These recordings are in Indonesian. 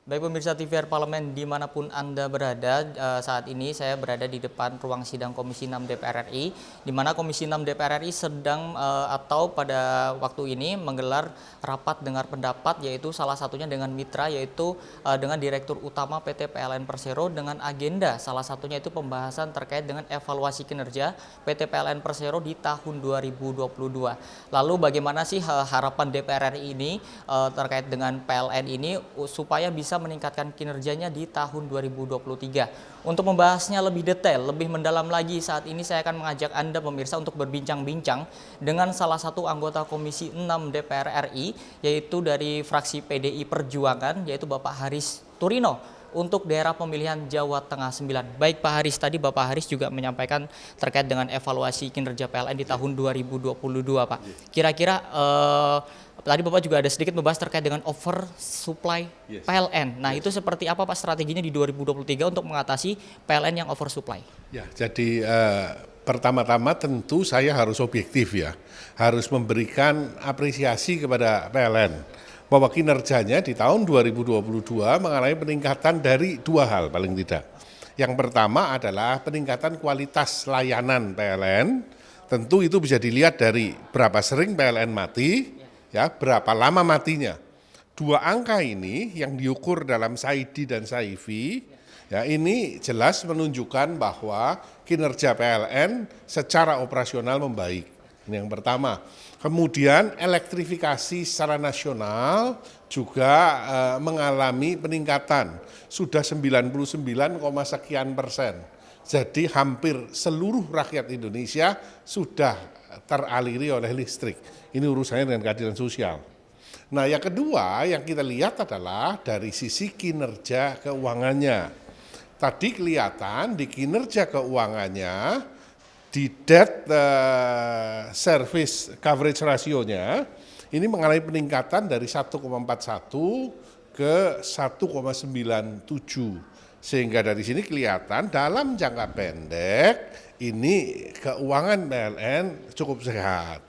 Baik pemirsa TVR Parlemen dimanapun Anda berada, saat ini saya berada di depan ruang sidang Komisi 6 DPR RI, di mana Komisi 6 DPR RI sedang atau pada waktu ini menggelar rapat dengar pendapat, yaitu salah satunya dengan mitra, yaitu dengan Direktur Utama PT PLN Persero, dengan agenda salah satunya itu pembahasan terkait dengan evaluasi kinerja PT PLN Persero di tahun 2022. Lalu bagaimana sih harapan DPR RI ini terkait dengan PLN ini supaya bisa meningkatkan kinerjanya di tahun 2023. Untuk membahasnya lebih detail, lebih mendalam lagi, saat ini saya akan mengajak Anda pemirsa untuk berbincang-bincang dengan salah satu anggota Komisi 6 DPR RI, yaitu dari fraksi PDI Perjuangan, yaitu Bapak Haris Turino untuk daerah pemilihan Jawa Tengah 9. Baik Pak Haris, tadi Bapak Haris juga menyampaikan terkait dengan evaluasi kinerja PLN di tahun 2022 Pak. Kira-kira tadi Bapak juga ada sedikit membahas terkait dengan oversupply PLN. Nah, itu seperti apa Pak strateginya di 2023 untuk mengatasi PLN yang oversupply? Ya, jadi pertama-tama tentu saya harus objektif ya, harus memberikan apresiasi kepada PLN bahwa kinerjanya di tahun 2022 mengalami peningkatan dari dua hal paling tidak. Yang pertama adalah peningkatan kualitas layanan PLN, tentu itu bisa dilihat dari berapa sering PLN mati, ya, berapa lama matinya. Dua angka ini yang diukur dalam SAIDI dan SAIFI, ya, ini jelas menunjukkan bahwa kinerja PLN secara operasional membaik. Ini yang pertama. Kemudian elektrifikasi secara nasional juga mengalami peningkatan, sudah 99, sekian persen. Jadi hampir seluruh rakyat Indonesia sudah teraliri oleh listrik. Ini urusannya dengan keadilan sosial. Nah, yang kedua yang kita lihat adalah dari sisi kinerja keuangannya. Tadi kelihatan di kinerja keuangannya, di debt service coverage ratio-nya ini mengalami peningkatan dari 1,41 ke 1,97. Sehingga dari sini kelihatan dalam jangka pendek ini keuangan PLN cukup sehat.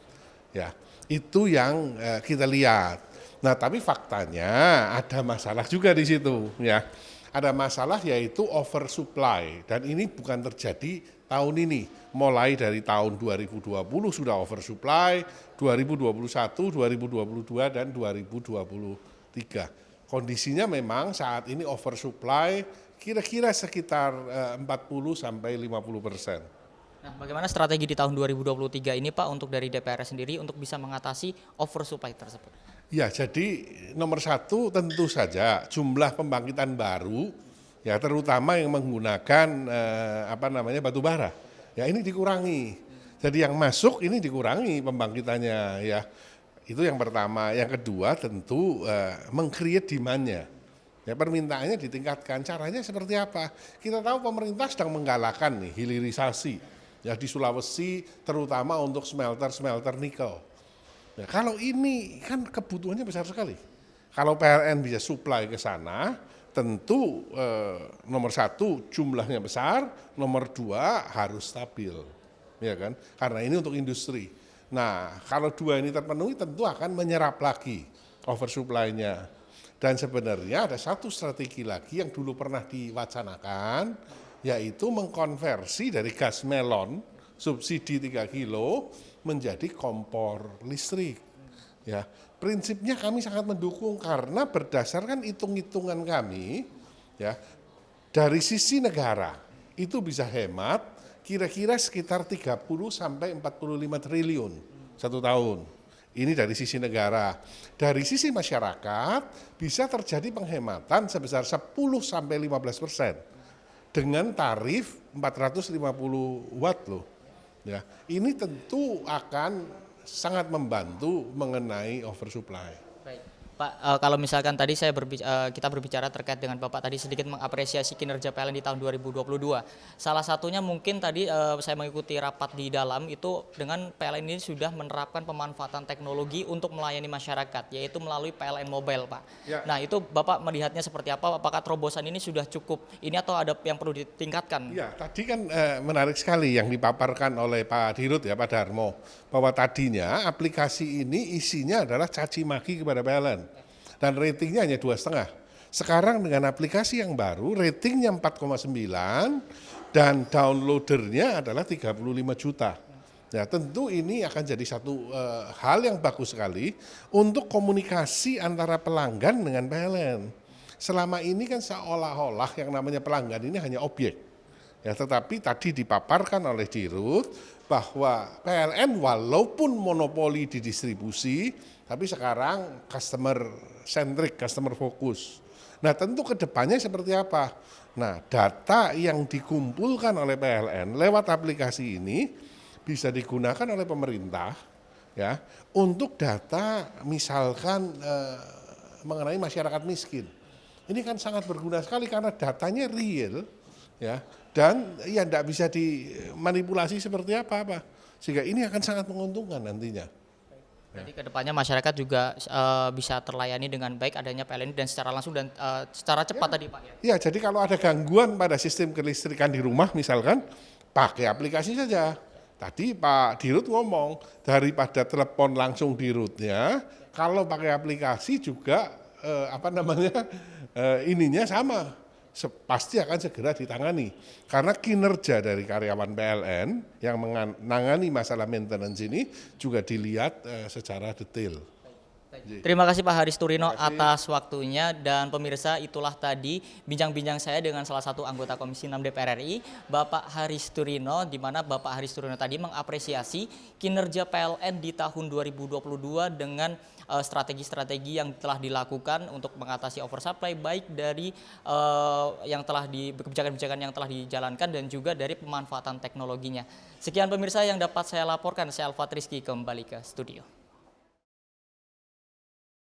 Ya, itu yang kita lihat. Nah, tapi faktanya ada masalah juga di situ, ya. Ada masalah yaitu oversupply, dan ini bukan terjadi tahun ini. Mulai dari tahun 2020 sudah oversupply, 2021, 2022 dan 2023. Kondisinya memang saat ini oversupply kira-kira sekitar 40 sampai 50%. Nah, bagaimana strategi di tahun 2023 ini Pak untuk dari DPR sendiri untuk bisa mengatasi oversupply tersebut? Ya, jadi nomor satu tentu saja jumlah pembangkitan baru, ya terutama yang menggunakan batu bara, ya ini dikurangi. Jadi yang masuk ini dikurangi pembangkitannya, ya itu yang pertama. Yang kedua tentu meng-create demand-nya. Ya, permintaannya ditingkatkan. Caranya seperti apa? Kita tahu pemerintah sedang menggalakkan nih hilirisasi, ya di Sulawesi terutama untuk smelter nikel. Nah, kalau ini kan kebutuhannya besar sekali. Kalau PLN bisa supply ke sana, tentu nomor satu jumlahnya besar, nomor dua harus stabil, ya kan? Karena ini untuk industri. Nah, kalau dua ini terpenuhi, tentu akan menyerap lagi oversupply-nya. Dan sebenarnya ada satu strategi lagi yang dulu pernah diwacanakan, yaitu mengkonversi dari gas melon subsidi 3 kilo menjadi kompor listrik. Ya, prinsipnya kami sangat mendukung karena berdasarkan hitung-hitungan kami, ya, dari sisi negara itu bisa hemat kira-kira sekitar 30 sampai 45 triliun satu tahun. Ini dari sisi negara. Dari sisi masyarakat bisa terjadi penghematan sebesar 10 sampai 15% dengan tarif 450 watt loh. Ya, ini tentu akan sangat membantu mengenai oversupply. Baik. Pak, kalau misalkan tadi kita berbicara terkait dengan Bapak tadi sedikit mengapresiasi kinerja PLN di tahun 2022. Salah satunya mungkin tadi saya mengikuti rapat di dalam itu dengan PLN ini sudah menerapkan pemanfaatan teknologi untuk melayani masyarakat, yaitu melalui PLN Mobile, Pak. Ya. Nah, itu Bapak melihatnya seperti apa? Apakah terobosan ini sudah cukup ini atau ada yang perlu ditingkatkan? Ya, tadi kan menarik sekali yang dipaparkan oleh Pak Dirut ya, Pak Darmo, bahwa tadinya aplikasi ini isinya adalah caci maki kepada PLN dan ratingnya hanya 2,5. Sekarang dengan aplikasi yang baru, ratingnya 4,9 dan downloadernya adalah 35 juta. Ya, tentu ini akan jadi satu hal yang bagus sekali untuk komunikasi antara pelanggan dengan PLN. Selama ini kan seolah-olah yang namanya pelanggan ini hanya objek. Ya, tetapi tadi dipaparkan oleh Dirut bahwa PLN walaupun monopoli di distribusi, tapi sekarang customer centric, customer focus. Nah, tentu ke depannya seperti apa? Nah, data yang dikumpulkan oleh PLN lewat aplikasi ini bisa digunakan oleh pemerintah ya untuk data misalkan mengenai masyarakat miskin. Ini kan sangat berguna sekali karena datanya real ya dan ya tidak bisa dimanipulasi seperti apa-apa. Sehingga ini akan sangat menguntungkan nantinya. Jadi kedepannya masyarakat juga bisa terlayani dengan baik adanya PLN dan secara langsung dan secara cepat tadi Pak ya. Ya, jadi kalau ada gangguan pada sistem kelistrikan di rumah misalkan pakai aplikasi saja. Tadi Pak Dirut ngomong daripada telepon langsung Dirutnya, kalau pakai aplikasi juga ininya sama, pasti akan segera ditangani. Karena kinerja dari karyawan PLN yang menangani masalah maintenance ini juga dilihat secara detail. Terima kasih Pak Haris Turino atas waktunya dan pemirsa itulah tadi bincang-bincang saya dengan salah satu anggota Komisi 6 DPR RI, Bapak Haris Turino, di mana Bapak Haris Turino tadi mengapresiasi kinerja PLN di tahun 2022 dengan strategi-strategi yang telah dilakukan untuk mengatasi oversupply baik dari kebijakan-kebijakan yang telah dijalankan dan juga dari pemanfaatan teknologinya. Sekian pemirsa yang dapat saya laporkan, saya Alfat Rizky kembali ke studio.